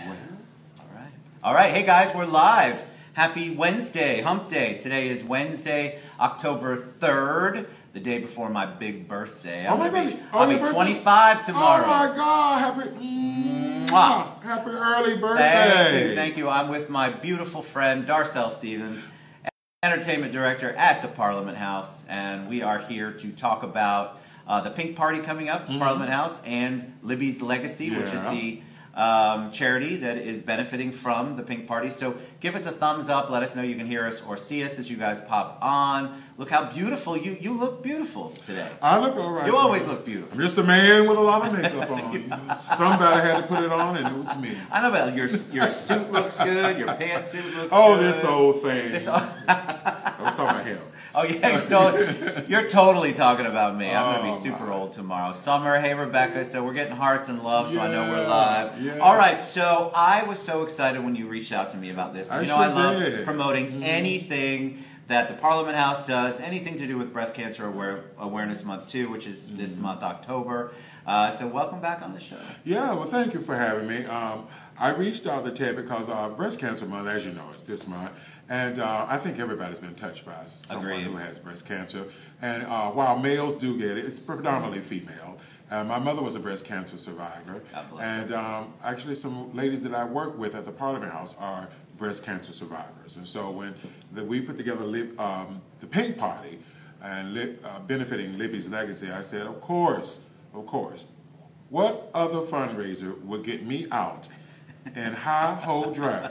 well. All right. Hey guys, we're live. Happy Wednesday, Hump Day. Today is Wednesday, October 3rd, the day before my big birthday. I'll be 25 tomorrow. Oh my God! Happy early birthday! Thank you. I'm with my beautiful friend Darcel Stevens, entertainment director at the Parliament House, and we are here to talk about the Pink Party coming up at Parliament House and Libbys Legacy, which is the charity that is benefiting from the Pink Party. So give us a thumbs up, let us know you can hear us or see us as you guys pop on. Look how beautiful you look beautiful today. I look all right. You always look beautiful. I'm just a man with a lot of makeup on. Somebody had to put it on, and it was me. I know, but your suit looks good, your pantsuit looks good. Oh, this old thing. I was talking about him. Oh yeah, you're totally talking about me. I'm going to be super old tomorrow. Summer, hey Rebecca, so we're getting hearts and love, so I know we're live. Yeah. All right, so I was so excited when you reached out to me about this. You know, I love promoting anything that the Parliament House does, anything to do with Breast Cancer Awareness Month too, which is this month, October. So welcome back on the show. Yeah, well thank you for having me. I reached out to Ted because Breast Cancer Month, as you know, is this month. And I think everybody's been touched by someone who has breast cancer. And while males do get it, it's predominantly female. My mother was a breast cancer survivor. God bless and actually some ladies that I work with at the Parliament House are breast cancer survivors. And so when we put together the Pink Party and benefiting Libbys Legacy, I said, of course, what other fundraiser would get me out in high-ho drag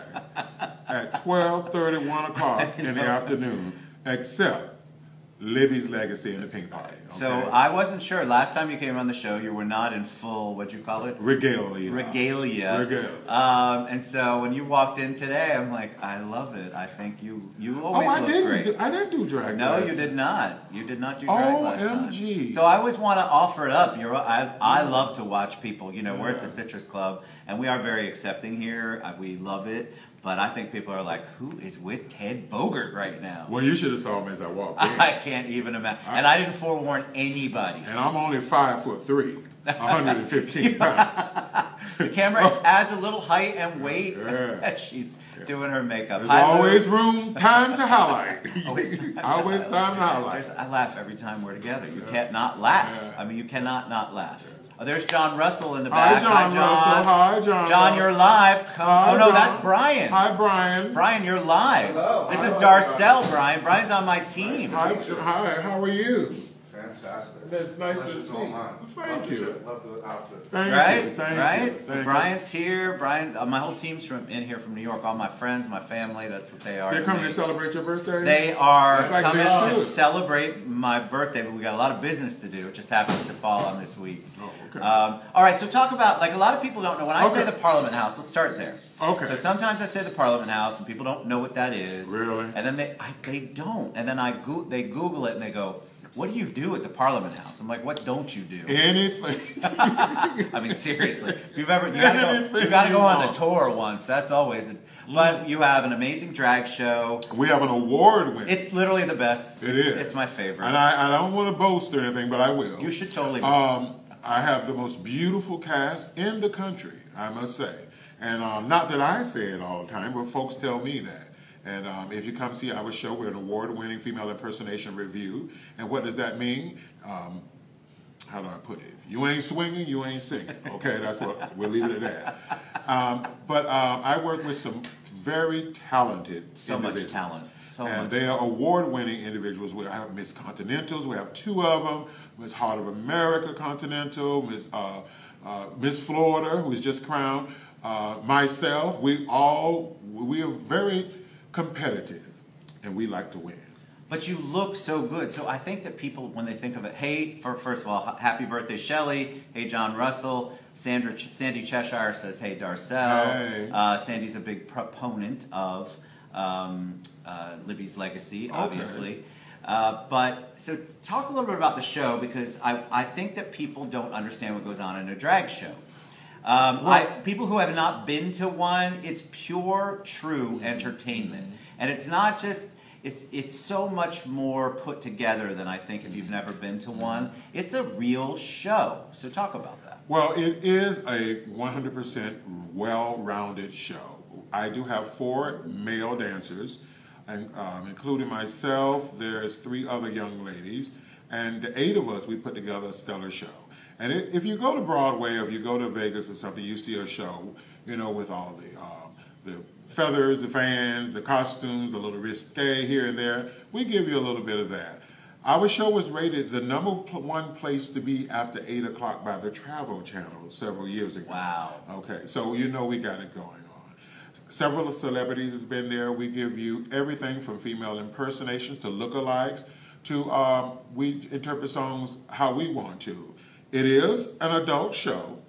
at 12:30, 1 o'clock in the afternoon, except Libbys Legacy and the Pink Party. Okay? So I wasn't sure. Last time you came on the show, you were not in full, what'd you call it? Regalia. Regalia. And so when you walked in today, I'm like, I love it. I think you always look great. I didn't do drag. No, you did not. You did not do drag last time. OMG. So I always want to offer it up. I love to watch people. You know, we're at the Citrus Club, and we are very accepting here. We love it. But I think people are like, who is with Ted Bogert right now? Well, you should have saw me as I walked in. I can't even imagine. And I didn't forewarn anybody. And I'm only 5'3", 115 pounds. The camera adds a little height and weight as she's doing her makeup. There's always time to highlight. Always time to highlight. I laugh every time we're together. You can't not laugh. I mean, you cannot not laugh. Oh, there's John Russell in the back. Hi, John. Hi, John. John, you're live. Oh, no, that's Brian. Hi, Brian. Brian, you're live. Hello. This is Darcel, Brian. Brian's on my team. Hi, how are you? Fantastic. That's nice to see. Thank you. Love the outfit. Thank you. So Brian's here. Brian, my whole team's in here from New York. All my friends, my family. That's what they are. They're coming to celebrate your birthday? They are coming to celebrate my birthday, but we got a lot of business to do. It just happens to fall on this week. Oh, okay. All right, so talk about, like, a lot of people don't know. When I say the Parliament House, let's start there. Okay. So sometimes I say the Parliament House, and people don't know what that is. Really? And then they don't. And then they Google it, and they go, what do you do at the Parliament House? I'm like, what don't you do? Anything. I mean, seriously. If you've ever, you gotta go on the tour once. That's always it. But you have an amazing drag show. We have an award winner. It's literally the best. It is. It's my favorite. And I don't want to boast or anything, but I will. You should totally. I have the most beautiful cast in the country, I must say. And not that I say it all the time, but folks tell me that. And if you come see our show, we're an award-winning female impersonation review. And what does that mean? How do I put it? If you ain't swinging, you ain't singing. Okay, that's what, we'll leave it at that. But I work with some very talented individuals. So much talent. And they are award-winning individuals. We have Miss Continentals. We have 2 of them. Miss Heart of America Continental, Miss Florida, who was just crowned, myself. We are very competitive, and we like to win. But you look so good. So I think that people, when they think of it, hey, first of all, happy birthday, Shelley. Hey, John Russell. Sandy Cheshire says, hey, Darcel. Hey. Sandy's a big proponent of Libbys Legacy, obviously. But so talk a little bit about the show, because I think that people don't understand what goes on in a drag show. People who have not been to one, it's pure, true entertainment. And it's not just, it's so much more put together than I think if you've never been to one. It's a real show. So talk about that. Well, it is a 100% well-rounded show. I do have 4 male dancers, and including myself. There's 3 other young ladies, and the 8 of us, we put together a stellar show. And if you go to Broadway or if you go to Vegas or something, you see a show, you know, with all the feathers, the fans, the costumes, a little risque here and there. We give you a little bit of that. Our show was rated the #1 place to be after 8 o'clock by the Travel Channel several years ago. Wow. Okay, so you know we got it going on. Several celebrities have been there. We give you everything from female impersonations to lookalikes to we interpret songs how we want to. It is an adult show.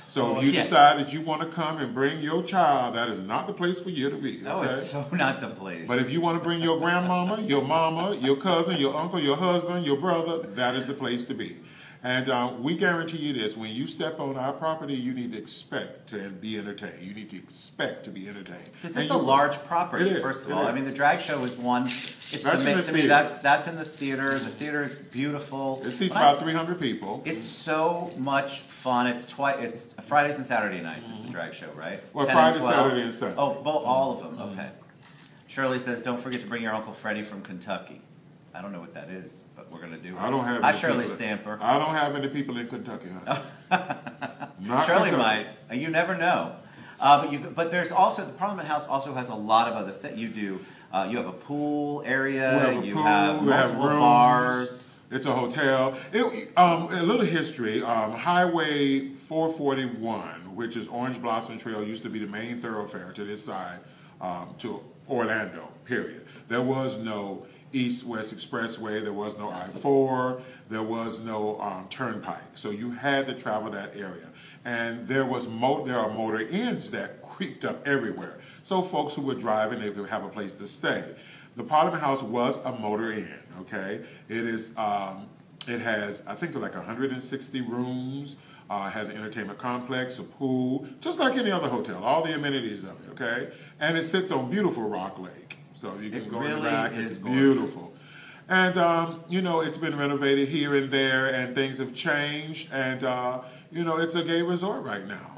So if you decide that you want to come and bring your child, that is not the place for you to be. No, okay? it's so not the place. But if you want to bring your grandmama, your mama, your cousin, your uncle, your husband, your brother, that is the place to be. And we guarantee you this, when you step on our property, you need to expect to be entertained. You need to expect to be entertained. Because it's a large property, first of all. I mean, the drag show is one. It's to me, that's in the theater. The theater is beautiful. It seats about 300 people. It's so much fun. It's Fridays and Saturday nights is the drag show, right? Well, Friday, Saturday, and Sunday. Oh, all of them. Okay. Shirley says, don't forget to bring your Uncle Freddie from Kentucky. I don't know what that is, but we're going to do it. I don't have Hi, any Shirley people, Stamper. I don't have any people in Kentucky, honey. Not Shirley Kentucky. might. You never know. But there's also, the Parliament House also has a lot of other things. You do, you have a pool area, you have multiple bars. It's a hotel. A little history, Highway 441, which is Orange Blossom Trail, used to be the main thoroughfare to this side, to Orlando, period. There was no East-West Expressway, there was no I-4, there was no turnpike. So you had to travel that area. And there are motor inns that creeped up everywhere. So folks who were driving, they could have a place to stay. The Parliament House was a motor inn, okay? It has, I think, like 160 rooms, has an entertainment complex, a pool, just like any other hotel, all the amenities of it, okay? And it sits on beautiful Rock Lake. So you can go in the back, it's beautiful. And, you know, it's been renovated here and there, and things have changed, and, you know, it's a gay resort right now.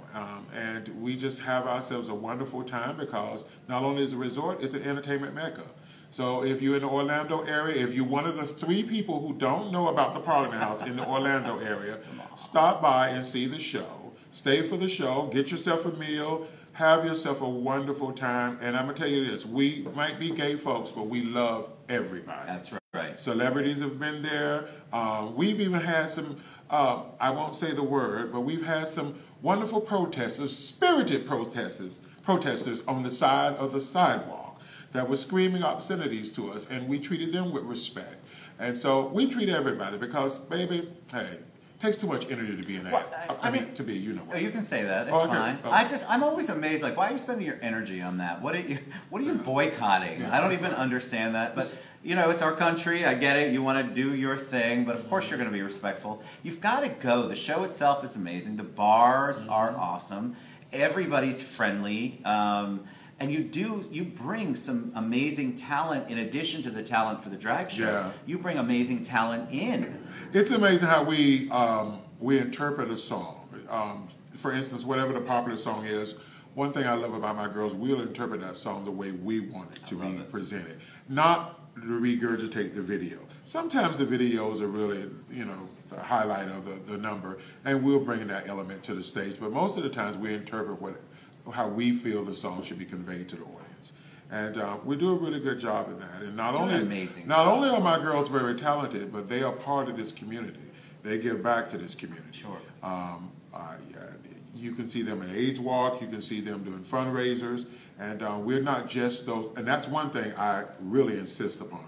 And we just have ourselves a wonderful time because not only is it a resort, it's an entertainment mecca. So if you're in the Orlando area, if you're one of the 3 people who don't know about the Parliament House in the Orlando area, stop by and see the show. Stay for the show, get yourself a meal, have yourself a wonderful time. And I'm going to tell you this, we might be gay folks, but we love everybody. That's right. Celebrities have been there. We've even had some, I won't say the word, but we've had some wonderful protesters, spirited protesters on the side of the sidewalk that were screaming obscenities to us, and we treated them with respect. And so we treat everybody because, baby, hey, it takes too much energy to be an ass. I mean, to be, you know what. You can say that. It's fine. Okay. I'm always amazed. Like, why are you spending your energy on that? What are you boycotting? I don't even understand that. But you know, it's our country. I get it. You want to do your thing, but of course you're going to be respectful. You've got to go. The show itself is amazing. The bars are awesome. Everybody's friendly. And you bring some amazing talent in addition to the talent for the drag show. Yeah. You bring amazing talent in. It's amazing how we interpret a song. For instance, whatever the popular song is, one thing I love about my girls, we'll interpret that song the way we want it to be presented. Not to regurgitate the video. Sometimes the videos are really, you know, the highlight of the number, and we'll bring that element to the stage. But most of the times we interpret how we feel the song should be conveyed to the audience. And we do a really good job of that. And not only are my girls very talented, but they are part of this community. They give back to this community. Sure. You can see them at AIDS Walk, you can see them doing fundraisers, and we're not just those, and that's one thing I really insist upon.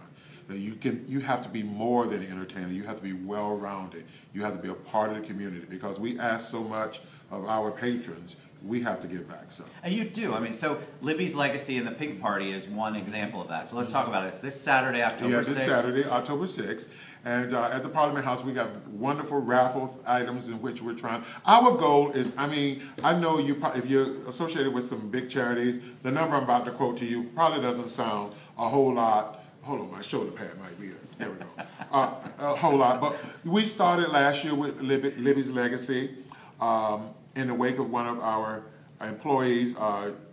That you have to be more than an entertainer, you have to be well-rounded, you have to be a part of the community, because we ask so much of our patrons, we have to give back some. And you do. I mean, so Libbys Legacy and the Pink Party is one example of that. So let's talk about it. It's this Saturday, October 6th. Yeah, this Saturday, October 6th. And at the Parliament House, we got wonderful raffle items in which we're trying. Our goal is, I mean, I know if you're associated with some big charities, the number I'm about to quote to you probably doesn't sound a whole lot. Hold on, my shoulder pad might be it. There we go. A whole lot. But we started last year with Libbys Legacy. in the wake of one of our employees.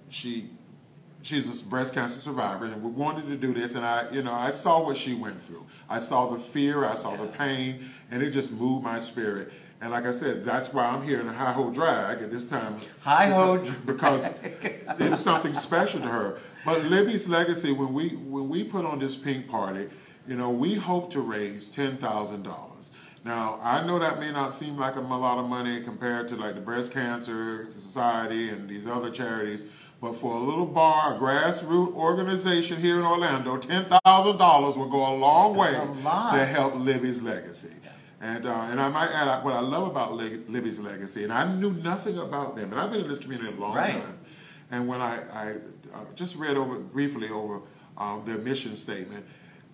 She's a breast cancer survivor, and we wanted to do this, and I saw what she went through. I saw the fear, I saw the pain, and it just moved my spirit. And like I said, that's why I'm here in the Hi-Ho Drag at this time. Hi-Ho Drag. Because it was something special to her. But Libby's legacy, when we put on this pink party, we hope to raise $10,000. Now, I know that may not seem like a lot of money compared to like the Breast Cancer Society and these other charities, but for a little bar, a grassroots organization here in Orlando, $10,000 will go a long way to help Libby's legacy. And I might add, what I love about Libby's legacy, and I knew nothing about them, and I've been in this community a long time, and when I just read briefly over their mission statement,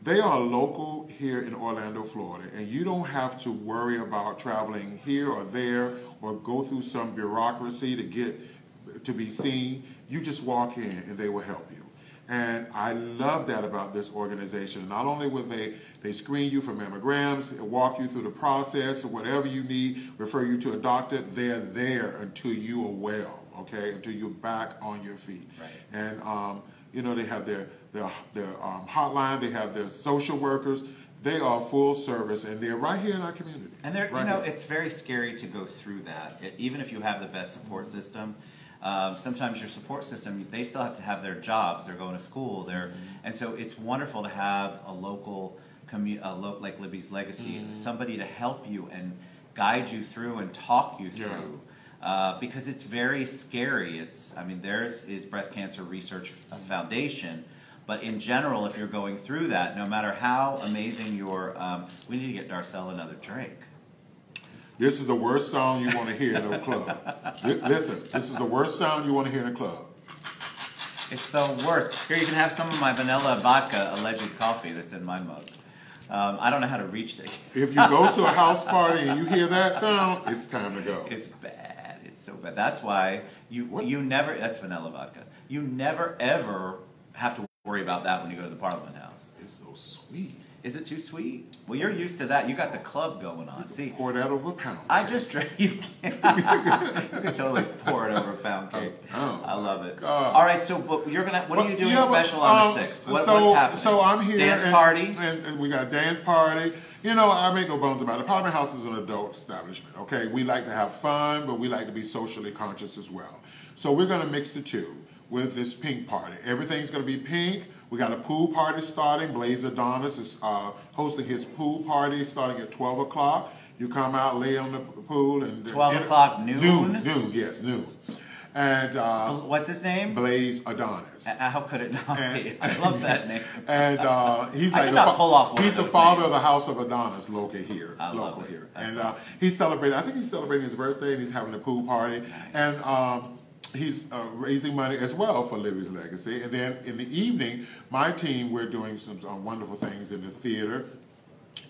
they are local here in Orlando, Florida, and you don't have to worry about traveling here or there or go through some bureaucracy to get to be seen. You just walk in and they will help you. And I love that about this organization. Not only will they screen you for mammograms, walk you through the process, or whatever you need, refer you to a doctor, they're there until you are well, okay, until you're back on your feet. Right. And, they have their hotline, they have their social workers. They are full service, and they're right here in our community. And it's very scary to go through that. Even if you have the best support system, sometimes your support system, they still have to have their jobs. They're going to school. And so it's wonderful to have a local, like Libby's Legacy, somebody to help you and guide you through and talk you through. Because it's very scary. Theirs is Breast Cancer Research Foundation. But in general, if you're going through that, no matter how amazing your, we need to get Darcel another drink. This is the worst sound you want to hear in a club. Listen, this is the worst sound you want to hear in a club. It's the worst. Here, you can have some of my vanilla vodka alleged coffee that's in my mug. I don't know how to reach that. If you go to a house party and you hear that sound, it's time to go. It's bad. It's so bad. That's why you never, that's vanilla vodka. You never, ever have to worry about that when you go to the Parliament House. It's so sweet. Is it too sweet? Well, you're used to that. You got the club going on. See, pour that over a pound cake. I just drank. You can totally pour it over a pound cake. I love it. All right, so but you're gonna. What are you doing special on the 6th? What's happening? So I'm here. Dance party. And we got a dance party. I make no bones about it. Parliament House is an adult establishment. Okay, we like to have fun, but we like to be socially conscious as well. So we're gonna mix the two with this pink party. Everything's gonna be pink. We got a pool party starting. Blaze Adonis is hosting his pool party starting at 12 o'clock. You come out, lay on the pool. And 12 o'clock, noon? Noon. And what's his name? Blaze Adonis. How could it not be? I love that name. And he's like he's the father of the House of Adonis local here. And awesome. he's celebrating, I think he's celebrating his birthday, and he's having a pool party. Nice. And he's raising money as well for Libby's Legacy. And then in the evening, my team, we're doing some wonderful things in the theater.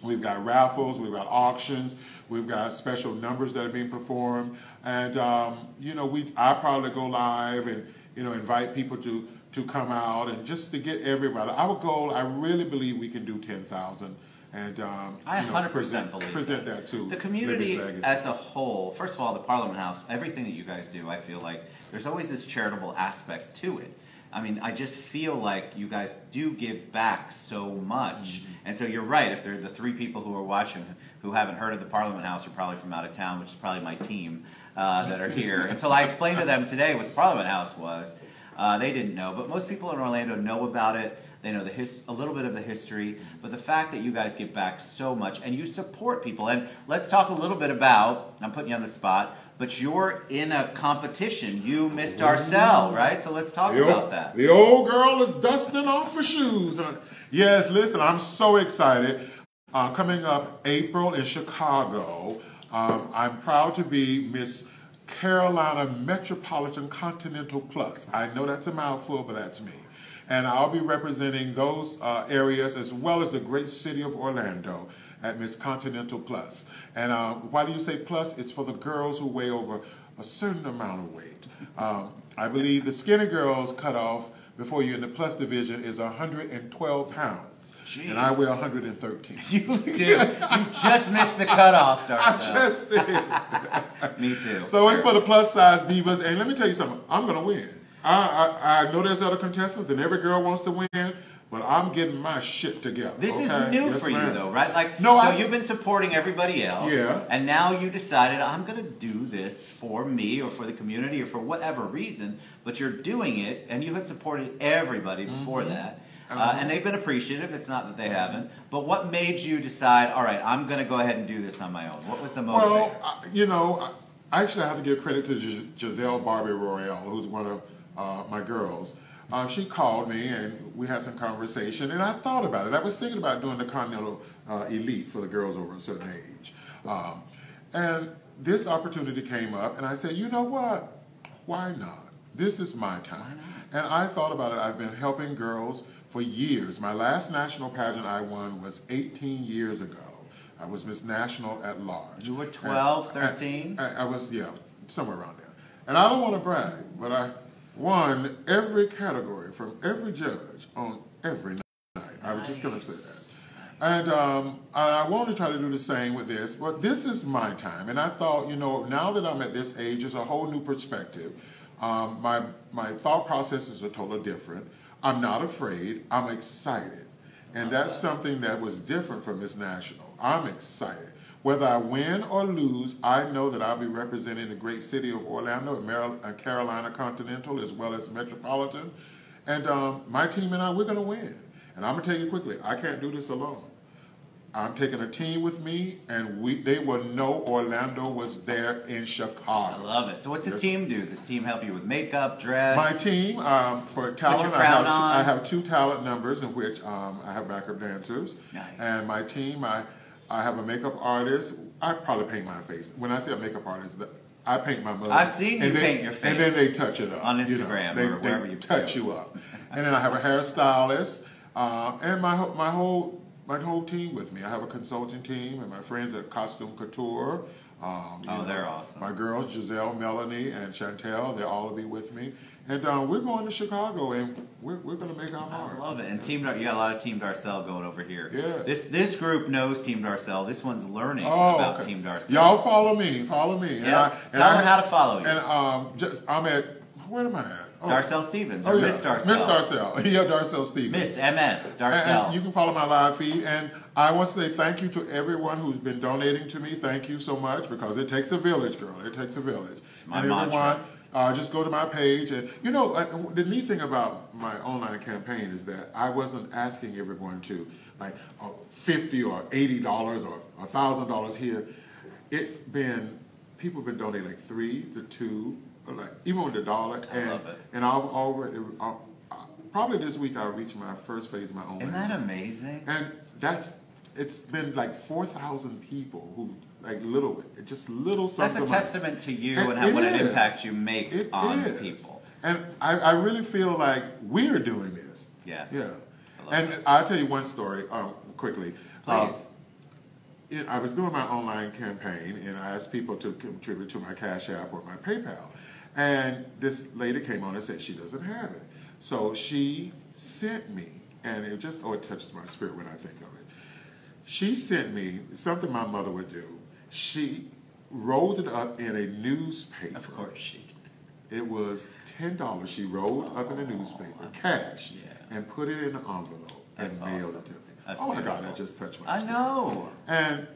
We've got raffles, we've got auctions, we've got special numbers that are being performed. And, I probably go live and, invite people to come out and just to get everybody. Our goal, I really believe we can do 10,000. And I 100% believe present that to the community as a whole. First of all, the Parliament House, everything that you guys do, I feel like there's always this charitable aspect to it. I just feel like you guys do give back so much. And so you're right, if they're the 3 people who are watching who haven't heard of the Parliament House are probably from out of town, which is probably my team that are here. Until I explained to them today what the Parliament House was, they didn't know. But most people in Orlando know about it. They know a little bit of the history, but the fact that you guys give back so much and you support people. And let's talk a little bit about, I'm putting you on the spot, but you're in a competition. You missed Darcel, right? So let's talk about that. The old girl is dusting off her shoes. Yes, listen, I'm so excited. Coming up April in Chicago, I'm proud to be Miss Carolina Metropolitan Continental Plus. I know that's a mouthful, but that's me. And I'll be representing those areas as well as the great city of Orlando at Miss Continental Plus. And why do you say plus? It's for the girls who weigh over a certain amount of weight. I believe the skinny girls cutoff before you're in the plus division is 112 pounds. pounds. Jeez. And I weigh 113. You do. You just missed the cutoff, Darcel. I just did. Me too. So it's for the plus size divas, and let me tell you something. I'm gonna win. I know there's other contestants, and every girl wants to win, but I'm getting my shit together. This is okay? new Yes, for you, ma'am. though, right? Like, No, so I- you've been supporting everybody else, Yeah. and now you decided I'm going to do this for me or for the community or for whatever reason. But you're doing it, and you had supported everybody before that, and they've been appreciative. It's not that they haven't. But what made you decide? All right, I'm going to go ahead and do this on my own. What was the motivator? Well, actually, I have to give credit to Giselle Barbie Royale, who's one of my girls. She called me and we had some conversation, and I thought about it. I was thinking about doing the Continental Elite for the girls over a certain age. And this opportunity came up, and I said, you know what? Why not? This is my time. And I thought about it. I've been helping girls for years. My last national pageant I won was 18 years ago. I was Miss National at Large. You were 12, 13? I was, yeah, somewhere around there. And I don't want to brag, but I won every category from every judge on every night. I was just going to say that. And I want to try to do the same with this, but this is my time. And I thought, you know, now that I'm at this age, it's a whole new perspective. My thought processes are totally different. I'm not afraid. I'm excited. And that's something that was different from Miss National. I'm excited. Whether I win or lose, I know that I'll be representing the great city of Orlando and Carolina Continental as well as Metropolitan. And my team and I, we're going to win. And I'm going to tell you quickly, I can't do this alone. I'm taking a team with me, and they will know Orlando was there in Chicago. I love it. So what's the team do? Does the team help you with makeup, dress? My team, for talent, I have two talent numbers in which I have backup dancers. Nice. And my team, I have a makeup artist. I probably paint my face. When I say a makeup artist, I paint my mother. I've seen you paint your face. And then they touch it up. On Instagram or wherever you touch you up. And then I have a hairstylist and my whole team with me. I have a consulting team and my friends at Costume Couture. They're awesome. My girls, Giselle, Melanie, and Chantel, they'll all be with me. And we're going to Chicago, and we're going to make our mark. I love it. And you got a lot of Team Darcel going over here. Yeah. This group knows Team Darcel. This one's learning about Team Darcel. Y'all follow me. Yeah. Tell them how to follow you. And I'm at, where am I at? Darcel Stevens, or Miss Darcel. Miss Darcel. Yeah, Darcel Stevens. Miss MS Darcel. And you can follow my live feed. And I want to say thank you to everyone who's been donating to me. Thank you so much, because it takes a village, girl. It takes a village. My mantra. Everyone, just go to my page. And you know, the neat thing about my online campaign is that I wasn't asking everyone to like $50 or $80 or $1,000 here. It's been, people have been donating like $3 to $2, like even with $1. I love it. And I've already, probably this week I'll reach my first phase of my own. Isn't that amazing? And it's been like 4,000 people who, like just little something. That's a testament to you and what an impact you make on people. And I really feel like we're doing this. Yeah. Yeah. And I'll tell you one story quickly. Please. I was doing my online campaign, and I asked people to contribute to my Cash App or my PayPal. And this lady came on and said she doesn't have it. So she sent me, and it just, it touches my spirit when I think of it. She sent me something my mother would do. She rolled it up in a newspaper. Of course she did. It was $10 she rolled up in a newspaper, cash, and put it in an envelope and mailed it to me. That's my beautiful. God, that just touched my spirit. I know. And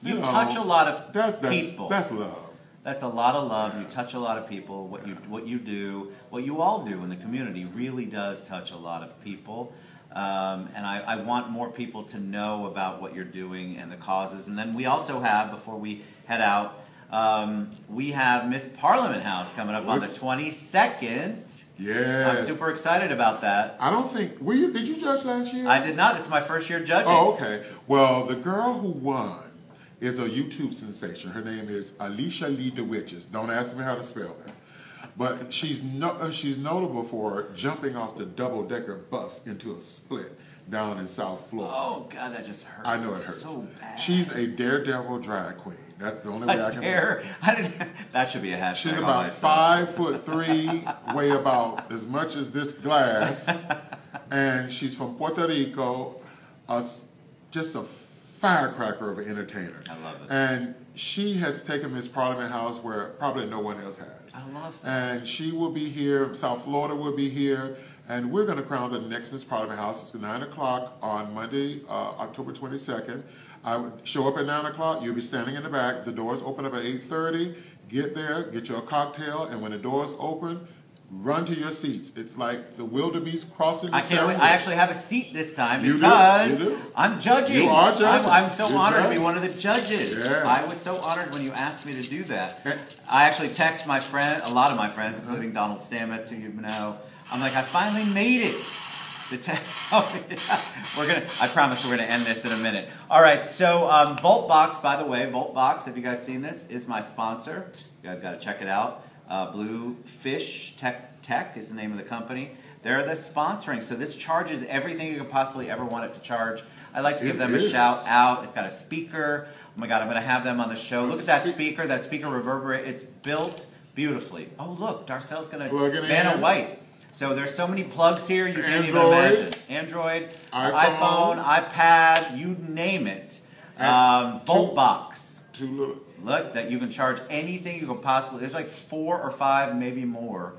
you touch a lot of people. That's love. That's a lot of love. You touch a lot of people. What you do, what you all do in the community really does touch a lot of people. And I want more people to know about what you're doing and the causes. And then we also have, before we head out, we have Miss Parliament House coming up on the 22nd. Yes. I'm super excited about that. I don't think, did you judge last year? I did not. This is my first year judging. Oh, okay. Well, the girl who won is a YouTube sensation. Her name is Alicia Lee DeWitches. Don't ask me how to spell that. But she's notable for jumping off the double-decker bus into a split down in South Florida. Oh, God, that just hurts. I know it hurts. So bad. She's a daredevil drag queen. That's the only way I can. That should be a hashtag. She's about 5'3", weigh about as much as this glass, and she's from Puerto Rico. just a firecracker of an entertainer. I love it. And she has taken Miss Parliament House where probably no one else has. I love that. And she will be here, South Florida will be here, and we're going to crown the next Miss Parliament House. It's 9 o'clock on Monday, October 22nd. I would show up at 9 o'clock, you'll be standing in the back. The doors open up at 8:30. Get there, get your cocktail, and when the doors open, run to your seats. It's like the wildebeest crossing the I can't wait. I actually have a seat this time You because do? I'm judging. You are judging. I'm so You're honored to judging. be one of the judges. Yeah. I was so honored when you asked me to do that. I actually text my friend, a lot of my friends, including Donald Stamets, who you know. I'm like, I finally made it. I promise we're gonna end this in a minute. All right, so Voltbox, by the way, Voltbox, have you guys seen this? Is my sponsor. You guys got to check it out. Blue Fish Tech is the name of the company. They're the sponsoring, so this charges everything you could possibly ever want it to charge. I'd like to give them a shout out. It's got a speaker. Oh my God, I'm going to have them on the show. Look at that speaker. That speaker reverberate. It's built beautifully. Oh look, Darcel's going to Vanna White. So there's so many plugs here you can't even imagine. Android, iPhone, iPad, you name it. Voltbox. Look, that you can charge anything you can possibly. There's like 4 or 5, maybe more.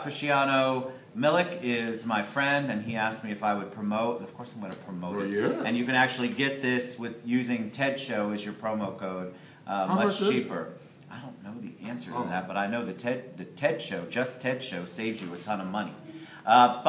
Cristiano Milik is my friend, and he asked me if I would promote. Of course, I'm going to promote it. Yeah. And you can actually get this with using TED Show as your promo code. Much cheaper. I don't know the answer to that, but I know the TED Show, just TED Show, saves you a ton of money. All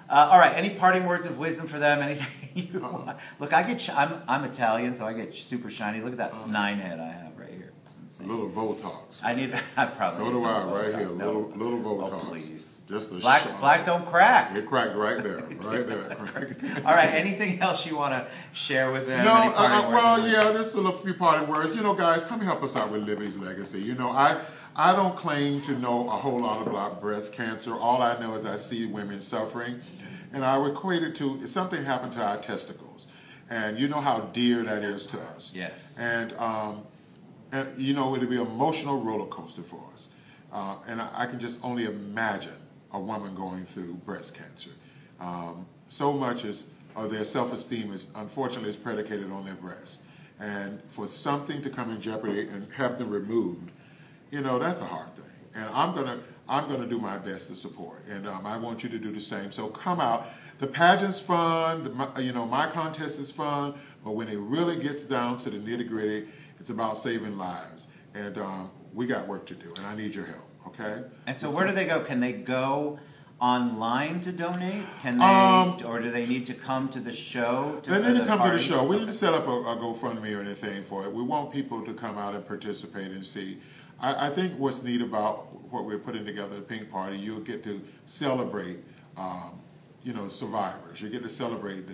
right. Any parting words of wisdom for them? Anything you want? Look, I'm Italian, so I get super shiny. Look at that 9 head I have right here. It's insane. Little Voltbox. I probably. So do I, right here. No. Little Voltbox. Oh, please. Just a Black don't crack. It cracked right there, right there. All right. Anything else you want to share with them? No, Any parting words well, yeah, just a few parting words. You know, guys, come help us out with Libbys Legacy. You know, I don't claim to know a whole lot about breast cancer. All I know is I see women suffering, and I equate it to something happened to our testicles, and you know how dear that is to us. Yes. And you know, it'll be an emotional roller coaster for us, and I can just only imagine a woman going through breast cancer. So much of their self-esteem is unfortunately is predicated on their breast, and for something to come in jeopardy and have them removed, you know, that's a hard thing. And I'm gonna do my best to support, and I want you to do the same. So come out. The pageant's fun. You know, my contest is fun, but when it really gets down to the nitty-gritty, it's about saving lives, and we got work to do, and I need your help. Okay. And so where do they go? Can they go online to donate? Can they, or do they need to come to the show? They need to come to the show. We didn't set up a GoFundMe or anything for it. We want people to come out and participate and see. I think what's neat about what we're putting together, the Pink Party, you'll get to celebrate, you know, survivors. You get to celebrate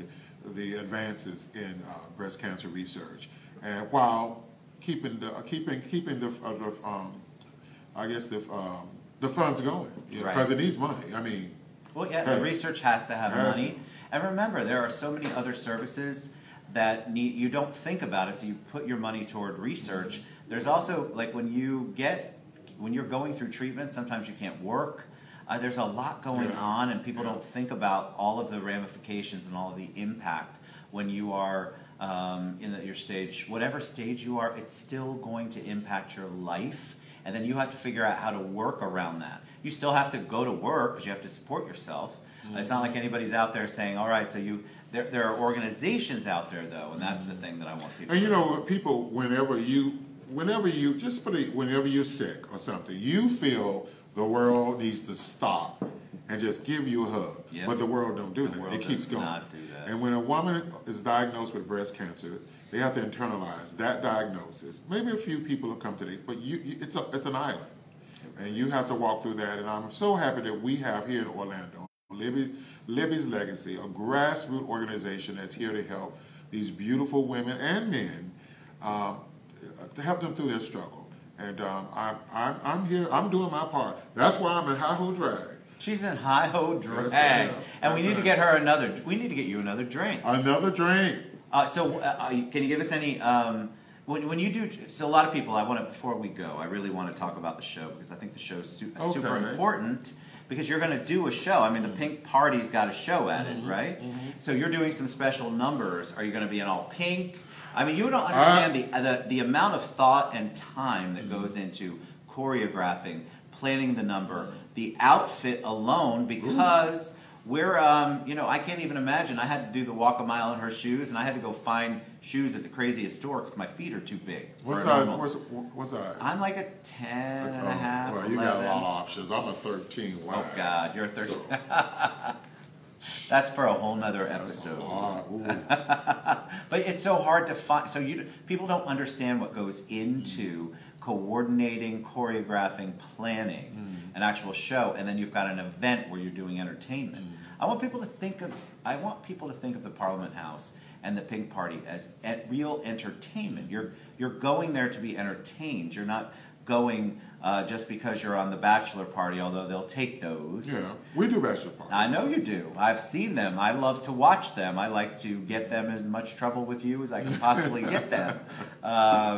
the advances in breast cancer research, and while keeping the I guess the funds going, because it needs money. I mean, well, yeah, the research has to have money. And remember, there are so many other services that you don't think about it, so you put your money toward research. There's also, like, when you're going through treatment, sometimes you can't work. There's a lot going on, and people don't think about all of the ramifications and all of the impact when you are in your stage, whatever stage you are. It's still going to impact your life. And then you have to figure out how to work around that. You still have to go to work because you have to support yourself. It's not like anybody's out there saying, all right, so there are organizations out there, though, and that's the thing that I want people to you know, people, whenever you're sick or something, you feel the world needs to stop and just give you a hug. Yep. But the world don't do that. It keeps going. Not do that. And when a woman is diagnosed with breast cancer, they have to internalize that diagnosis. Maybe a few people will come to this, but it's an island, and you have to walk through that. And I'm so happy that we have here in Orlando Libbys Legacy, a grassroots organization that's here to help these beautiful women and men to help them through their struggle. And I'm here. I'm doing my part. That's why I'm in Hi-Ho Drag. She's in Hi-Ho Drag, and we need to get her another. We need to get you another drink. Another drink. Can you give us any, when you do, so a lot of people, before we go, I really want to talk about the show because I think the show is super important because you're going to do a show. I mean, the Pink Party's got a show at it, right? So you're doing some special numbers. Are you going to be in all pink? I mean, you don't understand the amount of thought and time that goes into choreographing, planning the number, the outfit alone, because we're, you know, I can't even imagine. I had to do the walk a mile in her shoes, and I had to go find shoes at the craziest store because my feet are too big. What size? What size? I'm like a 10 and a half, well, you 11. got a lot of options. I'm a 13 wide. Oh, God, you're a 13. So. That's for a whole nother episode. But it's so hard to find. So people don't understand what goes into coordinating, choreographing, planning an actual show, and then you've got an event where you're doing entertainment. I want people to think of the Parliament House and the Pink Party as real entertainment. You're going there to be entertained. You're not going just because you're on the bachelor party, although they'll take those. Yeah, we do bachelor parties. I know you do. I've seen them. I love to watch them. I like to get them as much trouble with you as I can possibly get them.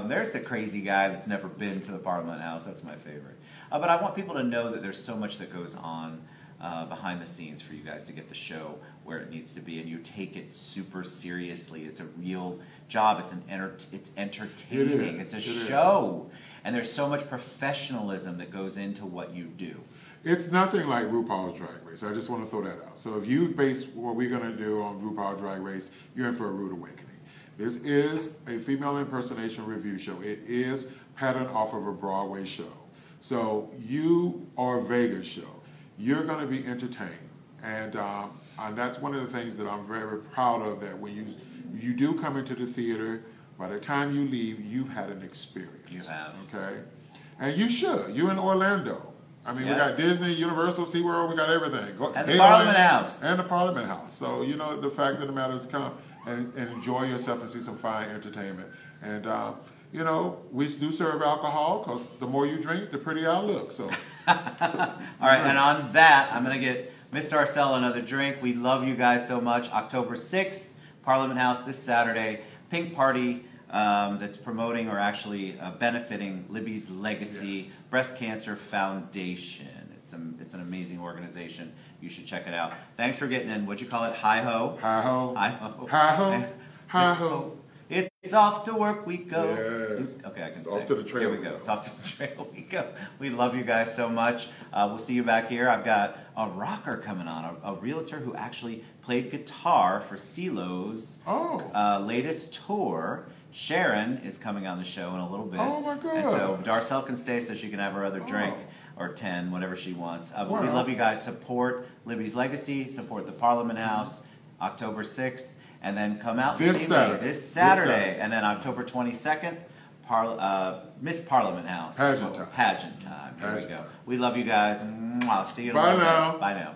There's the crazy guy that's never been to the Parliament House. That's my favorite. But I want people to know that there's so much that goes on behind the scenes for you guys to get the show where it needs to be, and you take it super seriously. It's a real job. It's entertaining. It's a show. And there's so much professionalism that goes into what you do. It's nothing like RuPaul's Drag Race. I just want to throw that out. So if you base what we're going to do on RuPaul's Drag Race, you're in for a rude awakening. This is a female impersonation review show. It is patterned off of a Broadway show. So you are a Vegas show. You're going to be entertained. And that's one of the things that I'm very proud of, that when you do come into the theater, by the time you leave, you've had an experience. You have. Okay? And you should. You're in Orlando. I mean, we got Disney, Universal, SeaWorld, we got everything. And the Parliament House. And the Parliament House. So, you know, the fact of the matter is, come and enjoy yourself and see some fine entertainment. And, you know, we do serve alcohol, because the more you drink, the prettier I look. So. All right, and on that, I'm going to get Miss Darcel another drink. We love you guys so much. October 6th, Parliament House this Saturday. Pink Party that's promoting or actually benefiting Libbys Legacy Breast Cancer Foundation. It's an amazing organization. You should check it out. Thanks for getting in. What'd you call it? Hi-ho? Hi-ho. Hi-ho. Hi-ho. Hi-ho. It's off to work we go. Yes. Okay, I can It's sing. off to the trail. Here we go. It's off to the trail we go. We love you guys so much. We'll see you back here. I've got a rocker coming on, a realtor who actually played guitar for CeeLo's latest tour. Sharon is coming on the show in a little bit. Oh, my God. And so Darcel can stay so she can have her other drink. Or 10, whatever she wants. But we love you guys. Support Libbys Legacy. Support the Parliament House. October 6th. And then come out this Saturday. And then October 22nd, Miss Parliament House. Pageant time. Pageant time. Here we go. We love you guys. I'll see you Bye tomorrow. now. Bye now.